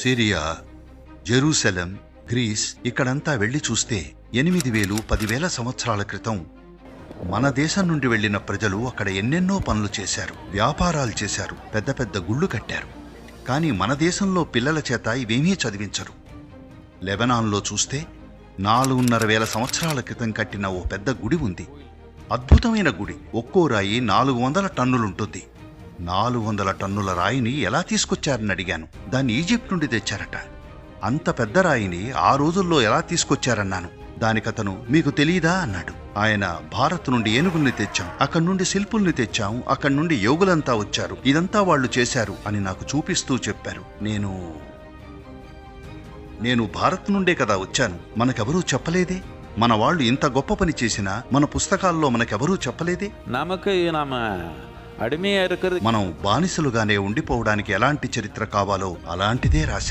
Syria, Jerusalem, grace ఇక్కడంతా వెళ్లి చూస్తే 8,000, 10,000 సంవత్సరాల క్రితం మన దేశం నుండి వెళ్లిన ప్రజలు అక్కడ ఎన్నెన్నో పనులు చేశారు, వ్యాపారాలు చేశారు, పెద్ద పెద్ద గుళ్ళు కట్టారు. కానీ మన దేశంలో పిల్లల చేత ఇవేమీ చదివించరు. లెబనాన్లో చూస్తే 4,500 సంవత్సరాల క్రితం కట్టిన ఓ పెద్ద గుడి ఉంది. అద్భుతమైన గుడి. ఒక్కో రాయి 400 టన్నులుంటుంది. 400 టన్నుల రాయిని ఎలా తీసుకొచ్చారని అడిగాను. దాన్ని ఈజిప్ట్ నుండి తెచ్చారట. అంత పెద్ద రాయిని ఆ రోజుల్లో ఎలా తీసుకొచ్చారన్నాను. దానికతను మీకు తెలీదా అన్నాడు. ఆయన భారత్ నుండి ఏనుగుల్ని తెచ్చాం, అక్కడి నుండి శిల్పుల్ని తెచ్చాం, అక్కడి నుండి యోగులంతా వచ్చారు, ఇదంతా వాళ్ళు చేశారు అని నాకు చూపిస్తూ చెప్పారు. నేను భారత్ నుండే కదా వచ్చాను, మనకెవరూ చెప్పలేదే. మన వాళ్ళు ఇంత గొప్ప పని చేసినా మన పుస్తకాల్లో మనకెవరూ చెప్పలేదే. మనం బానిసలుగానే ఉండిపోవడానికి ఎలాంటి చరిత్ర కావాలో అలాంటిదే రాశారు.